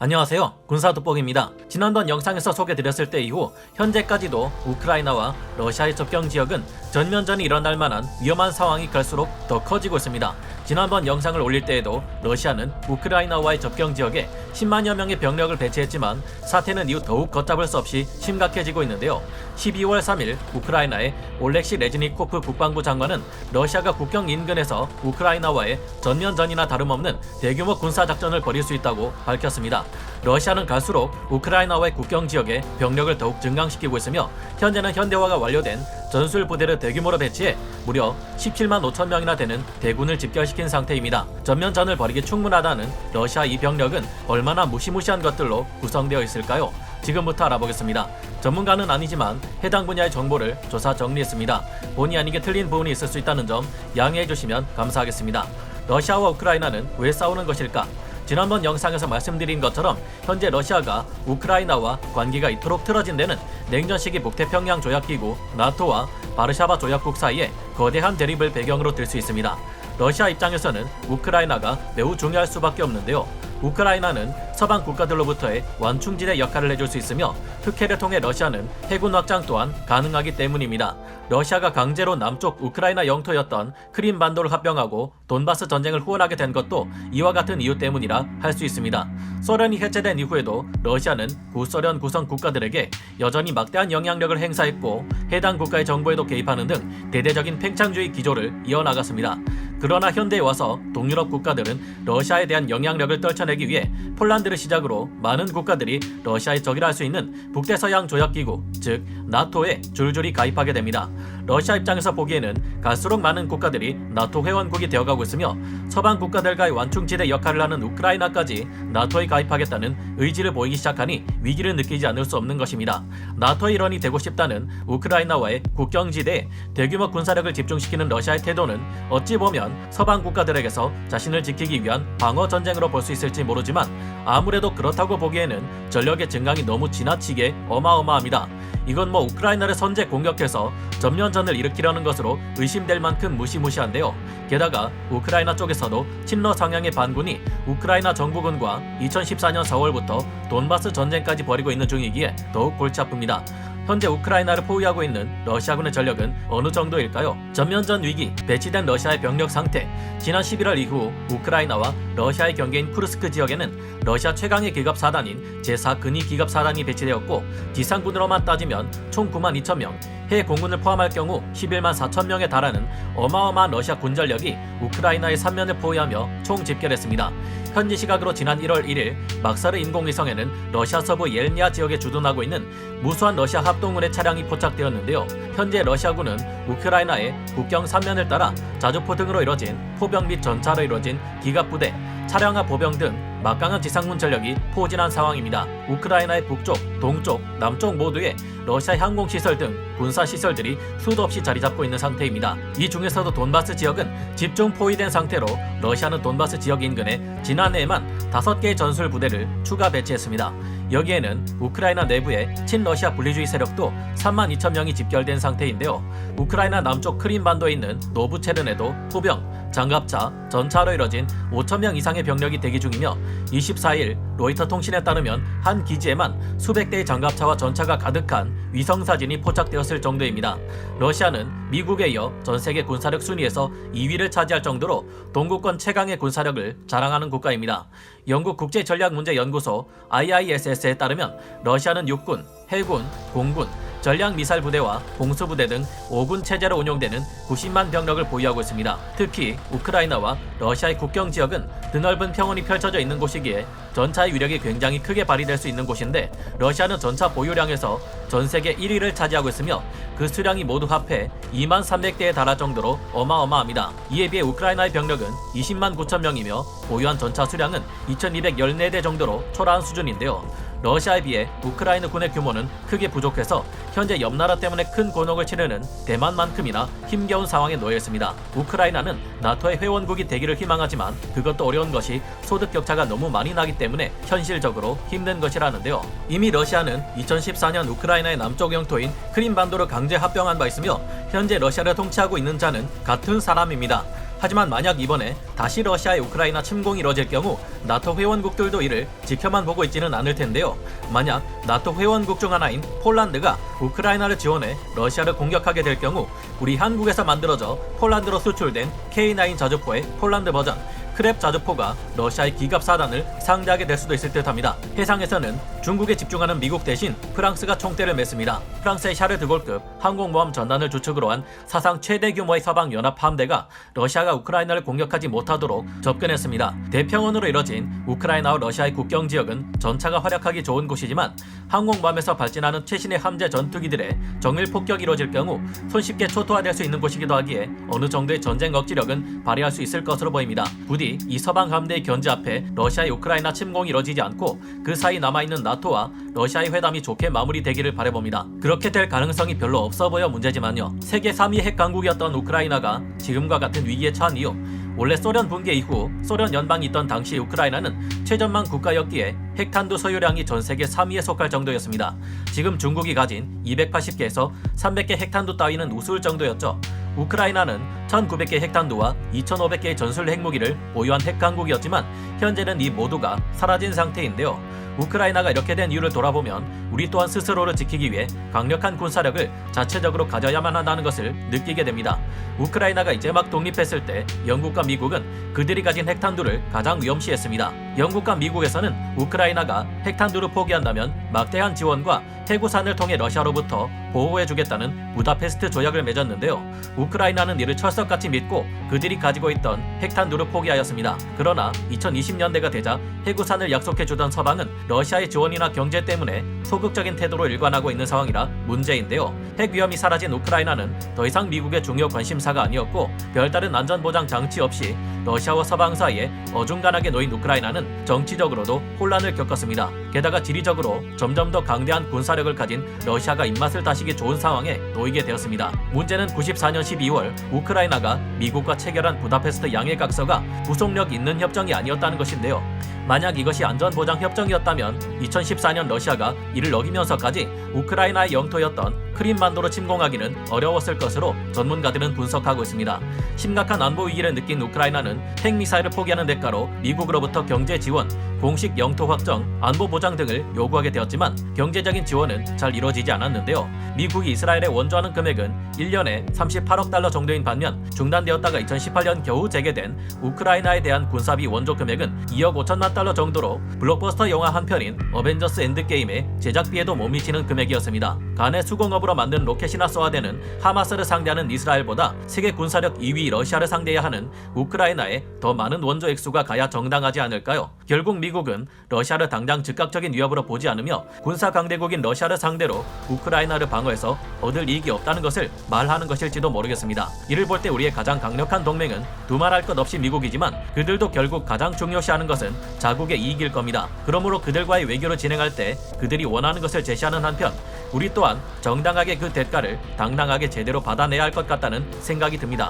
안녕하세요, 군사돋보기입니다. 지난번 영상에서 소개드렸을 때 이후 현재까지도 우크라이나와 러시아의 접경 지역은 전면전이 일어날 만한 위험한 상황이 갈수록 더 커지고 있습니다. 지난번 영상을 올릴 때에도 러시아는 우크라이나와의 접경 지역에 10만여 명의 병력을 배치했지만 사태는 이후 더욱 걷잡을 수 없이 심각해지고 있는데요. 12월 3일 우크라이나의 올렉시 레즈니코프 국방부 장관은 러시아가 국경 인근에서 우크라이나와의 전면전이나 다름없는 대규모 군사작전을 벌일 수 있다고 밝혔습니다. 러시아는 갈수록 우크라이나와의 국경 지역에 병력을 더욱 증강시키고 있으며 현재는 현대화가 완료된 전술 부대를 대규모로 배치해 무려 17만 5천 명이나 되는 대군을 집결시킨 상태입니다. 전면전을 벌이기 충분하다는 러시아 이 병력은 얼마나 무시무시한 것들로 구성되어 있을까요? 지금부터 알아보겠습니다. 전문가는 아니지만 해당 분야의 정보를 조사 정리했습니다. 본의 아니게 틀린 부분이 있을 수 있다는 점 양해해 주시면 감사하겠습니다. 러시아와 우크라이나는 왜 싸우는 것일까? 지난번 영상에서 말씀드린 것처럼 현재 러시아가 우크라이나와 관계가 이토록 틀어진 데는 냉전 시기 북태평양 조약기구 나토와 바르샤바 조약국 사이에 거대한 대립을 배경으로 들 수 있습니다. 러시아 입장에서는 우크라이나가 매우 중요할 수밖에 없는데요. 우크라이나는 서방 국가들로부터의 완충지대 역할을 해줄 수 있으며 흑해를 통해 러시아는 해군 확장 또한 가능하기 때문입니다. 러시아가 강제로 남쪽 우크라이나 영토였던 크림반도를 합병하고 돈바스 전쟁을 후원하게 된 것도 이와 같은 이유 때문이라 할 수 있습니다. 소련이 해체된 이후에도 러시아는 구소련 구성 국가들에게 여전히 막대한 영향력을 행사했고 해당 국가의 정보에도 개입하는 등 대대적인 팽창주의 기조를 이어나갔습니다. 그러나 현대에 와서 동유럽 국가들은 러시아에 대한 영향력을 떨쳐내기 위해 폴란드를 시작으로 많은 국가들이 러시아의 적이라 할 수 있는 북대서양 조약기구, 즉 나토에 줄줄이 가입하게 됩니다. 러시아 입장에서 보기에는 갈수록 많은 국가들이 나토 회원국이 되어가고 있으며 서방 국가들과의 완충지대 역할을 하는 우크라이나까지 나토에 가입하겠다는 의지를 보이기 시작하니 위기를 느끼지 않을 수 없는 것입니다. 나토의 일원이 되고 싶다는 우크라이나와의 국경지대에 대규모 군사력을 집중시키는 러시아의 태도는 어찌 보면 서방 국가들에게서 자신을 지키기 위한 방어 전쟁으로 볼 수 있을지 모르지만 아무래도 그렇다고 보기에는 전력의 증강이 너무 지나치게 어마어마합니다. 이건 우크라이나를 선제 공격해서 전면전을 일으키려는 것으로 의심될 만큼 무시무시한데요. 게다가 우크라이나 쪽에서도 친러 성향의 반군이 우크라이나 정부군과 2014년 4월부터 돈바스 전쟁까지 벌이고 있는 중이기에 더욱 골치 아픕니다. 현재 우크라이나를 포위하고 있는 러시아군의 전력은 어느 정도일까요? 전면전 위기, 배치된 러시아의 병력 상태. 지난 11월 이후 우크라이나와 러시아의 경계인 쿠르스크 지역에는 러시아 최강의 기갑사단인 제4근위 기갑사단이 배치되었고 지상군으로만 따지면 총 9만 2천 명, 해외 공군을 포함할 경우 11만 4천 명에 달하는 어마어마한 러시아 군전력이 우크라이나의 3면을 포위하며 총 집결했습니다. 현지 시각으로 지난 1월 1일 막사르 인공위성에는 러시아 서부 옐니아 지역에 주둔하고 있는 무수한 러시아 합동군의 차량이 포착되었는데요. 현재 러시아군은 우크라이나의 국경 3면을 따라 자주포 등으로 이뤄진 포병 및 전차로 이뤄진 기갑부대, 차량화 보병 등 막강한 지상군 전력이 포진한 상황입니다. 우크라이나의 북쪽, 동쪽, 남쪽 모두에 러시아 항공시설 등 군사시설들이 수도 없이 자리 잡고 있는 상태입니다. 이 중에서도 돈바스 지역은 집중 포위된 상태로 러시아는 돈바스 지역 인근에 지난해에만 5개의 전술 부대를 추가 배치했습니다. 여기에는 우크라이나 내부의 친러시아 분리주의 세력도 3만 2천 명이 집결된 상태인데요. 우크라이나 남쪽 크림반도에 있는 노브체른에도 포병, 장갑차, 전차로 이뤄진 5천 명 이상의 병력이 대기 중이며 24일 로이터 통신에 따르면 한 기지에만 수백 대의 장갑차와 전차가 가득한 위성사진이 포착되었을 정도입니다. 러시아는 미국에 이어 전 세계 군사력 순위에서 2위를 차지할 정도로 동구권 최강의 군사력을 자랑하는 국가입니다. 영국 국제전략문제연구소 IISS에 따르면 러시아는 육군, 해군, 공군, 전략미사일 부대와 공수부대 등 5군 체제로 운용되는 90만 병력을 보유하고 있습니다. 특히 우크라이나와 러시아의 국경 지역은 드넓은 평원이 펼쳐져 있는 곳이기에 전차의 위력이 굉장히 크게 발휘될 수 있는 곳인데 러시아는 전차 보유량에서 전 세계 1위를 차지하고 있으며 그 수량이 모두 합해 2만 300대에 달할 정도로 어마어마합니다. 이에 비해 우크라이나의 병력은 20만 9천 명이며 보유한 전차 수량은 2214대 정도로 초라한 수준인데요. 러시아에 비해 우크라이나 군의 규모는 크게 부족해서 현재 옆나라 때문에 큰 곤혹을 치르는 대만만큼이나 힘겨운 상황에 놓여 있습니다. 우크라이나는 나토의 회원국이 되기를 희망하지만 그것도 어려운 것이 소득 격차가 너무 많이 나기 때문에 현실적으로 힘든 것이라는데요. 이미 러시아는 2014년 우크라이나의 남쪽 영토인 크림반도를 강제 합병한 바 있으며 현재 러시아를 통치하고 있는 자는 같은 사람입니다. 하지만 만약 이번에 다시 러시아의 우크라이나 침공이 이뤄질 경우 나토 회원국들도 이를 지켜만 보고 있지는 않을 텐데요. 만약 나토 회원국 중 하나인 폴란드가 우크라이나를 지원해 러시아를 공격하게 될 경우 우리 한국에서 만들어져 폴란드로 수출된 K9 자주포의 폴란드 버전 크랩 자주포가 러시아의 기갑사단을 상대하게 될 수도 있을 듯합니다. 해상에서는 중국에 집중하는 미국 대신 프랑스가 총대를 맺습니다. 프랑스의 샤르 드골급 항공모함 전단을 주축으로 한 사상 최대 규모의 서방연합 함대가 러시아가 우크라이나를 공격하지 못하도록 접근했습니다. 대평원으로 이뤄진 우크라이나와 러시아의 국경 지역은 전차가 활약하기 좋은 곳이지만 항공모함에서 발진하는 최신의 함재 전투기들의 정밀 폭격이 이뤄질 경우 손쉽게 초토화될 수 있는 곳이기도 하기에 어느 정도의 전쟁 억지력은 발휘할 수 있을 것으로 보입니다. 부디 이 서방 함대의 견제 앞에 러시아의 우크라이나 침공이 이뤄지지 않고 그 사이 남아있는 나토와 러시아의 회담이 좋게 마무리되기를 바라봅니다. 그렇게 될 가능성이 별로 없어 보여 문제지만요. 세계 3위 핵 강국이었던 우크라이나가 지금과 같은 위기에 처한 이유, 원래 소련 붕괴 이후 소련 연방이 있던 당시 우크라이나는 최전망 국가였기에 핵탄두 소유량이 전 세계 3위에 속할 정도였습니다. 지금 중국이 가진 280개에서 300개 핵탄두 따위는 우스울 정도였죠. 우크라이나는 1900개 핵탄두와 2500개의 전술 핵무기를 보유한 핵강국이었지만 현재는 이 모두가 사라진 상태인데요. 우크라이나가 이렇게 된 이유를 돌아보면 우리 또한 스스로를 지키기 위해 강력한 군사력을 자체적으로 가져야만 한다는 것을 느끼게 됩니다. 우크라이나가 이제 막 독립했을 때 영국과 미국은 그들이 가진 핵탄두를 가장 위험시했습니다. 영국과 미국에서는 우크라이나가 핵탄두를 포기한다면 막대한 지원과 해구산을 통해 러시아로부터 보호해주겠다는 부다페스트 조약을 맺었는데요. 우크라이나는 이를 철석같이 믿고 그들이 가지고 있던 핵탄두를 포기하였습니다. 그러나 2020년대가 되자 해구산을 약속해주던 서방은 러시아의 지원이나 경제 때문에 소극적인 태도로 일관하고 있는 상황이라 문제인데요. 핵 위험이 사라진 우크라이나는 더 이상 미국의 중요 관심사가 아니었고 별다른 안전보장 장치 없이 러시아와 서방 사이에 어중간하게 놓인 우크라이나는 정치적으로도 혼란을 겪었습니다. 게다가 지리적으로 점점 더 강대한 군사력을 가진 러시아가 입맛을 다시기 좋은 상황에 놓이게 되었습니다. 문제는 94년 12월 우크라이나가 미국과 체결한 부다페스트 양해각서가 구속력 있는 협정이 아니었다는 것인데요. 만약 이것이 안전보장협정이었다면 2014년 러시아가 이를 어기면서까지 우크라이나의 영토였던 크림반도로 침공하기는 어려웠을 것으로 전문가들은 분석하고 있습니다. 심각한 안보 위기를 느낀 우크라이나는 핵미사일을 포기하는 대가로 미국으로부터 경제 지원, 공식 영토 확정, 안보 보장 등을 요구하게 되었지만 경제적인 지원은 잘 이루어지지 않았는데요. 미국이 이스라엘에 원조하는 금액은 1년에 38억 달러 정도인 반면 중단되었다가 2018년 겨우 재개된 우크라이나에 대한 군사비 원조 금액은 2억 5천만 달러 정도로 블록버스터 영화 한 편인 어벤져스 엔드게임의 제작비에도 못 미치는 금액이었습니다. 간의 수공업으로 만든 로켓이나 쏘아대는 하마스를 상대하는 이스라엘보다 세계 군사력 2위 러시아를 상대해야 하는 우크라이나에 더 많은 원조 액수가 가야 정당하지 않을까요? 결국 미국은 러시아를 당장 즉각적인 위협으로 보지 않으며 군사 강대국인 러시아를 상대로 우크라이나를 방어해서 얻을 이익이 없다는 것을 말하는 것일지도 모르겠습니다. 이를 볼 때 우리의 가장 강력한 동맹은 두말할 것 없이 미국이지만 그들도 결국 가장 중요시하는 것은 자국의 이익일 겁니다. 그러므로 그들과의 외교를 진행할 때 그들이 원하는 것을 제시하는 한편 우리 또한 정당하게 그 대가를 당당하게 제대로 받아내야 할 것 같다는 생각이 듭니다.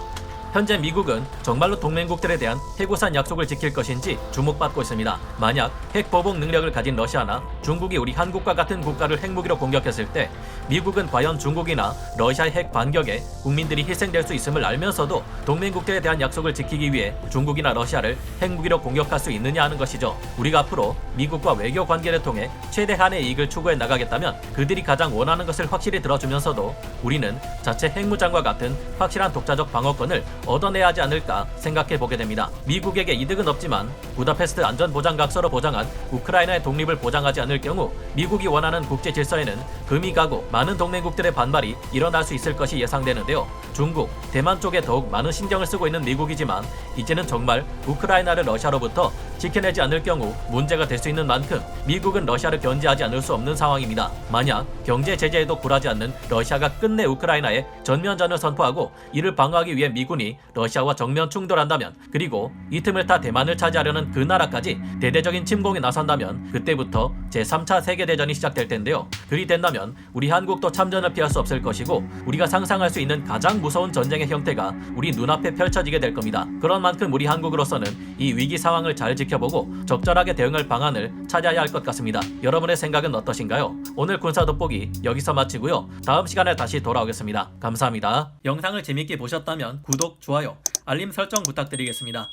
현재 미국은 정말로 동맹국들에 대한 해구산 약속을 지킬 것인지 주목받고 있습니다. 만약 핵 보복 능력을 가진 러시아나 중국이 우리 한국과 같은 국가를 핵무기로 공격했을 때 미국은 과연 중국이나 러시아의 핵 반격에 국민들이 희생될 수 있음을 알면서도 동맹국들에 대한 약속을 지키기 위해 중국이나 러시아를 핵무기로 공격할 수 있느냐 하는 것이죠. 우리가 앞으로 미국과 외교 관계를 통해 최대한의 이익을 추구해 나가겠다면 그들이 가장 원하는 것을 확실히 들어주면서도 우리는 자체 핵무장과 같은 확실한 독자적 방어권을 얻어내야 하지 않을까 생각해 보게 됩니다. 미국에게 이득은 없지만 부다페스트 안전보장각서로 보장한 우크라이나의 독립을 보장하지 않을 경우 미국이 원하는 국제 질서에는 금이 가고 많은 동맹국들의 반발이 일어날 수 있을 것이 예상되는데요. 중국, 대만 쪽에 더욱 많은 신경을 쓰고 있는 미국이지만 이제는 정말 우크라이나를 러시아로부터 지켜내지 않을 경우 문제가 될 수 있는 만큼 미국은 러시아를 견제하지 않을 수 없는 상황입니다. 만약 경제 제재에도 굴하지 않는 러시아가 끝내 우크라이나에 전면전을 선포하고 이를 방어하기 위해 미군이 러시아와 정면 충돌한다면 그리고 이 틈을 타 대만을 차지하려는 그 나라까지 대대적인 침공에 나선다면 그때부터 제3차 세계대전이 시작될 텐데요. 그리 된다면 우리 한국도 참전을 피할 수 없을 것이고 우리가 상상할 수 있는 가장 무서운 전쟁의 형태가 우리 눈앞에 펼쳐지게 될 겁니다. 그런 만큼 우리 한국으로서는 이 위기 상황을 잘 지켜보고 적절하게 대응할 방안을 찾아야 할 것 같습니다. 여러분의 생각은 어떠신가요? 오늘 군사 돋보기 여기서 마치고요. 다음 시간에 다시 돌아오겠습니다. 감사합니다. 영상을 재밌게 보셨다면 구독, 좋아요, 알림 설정 부탁드리겠습니다.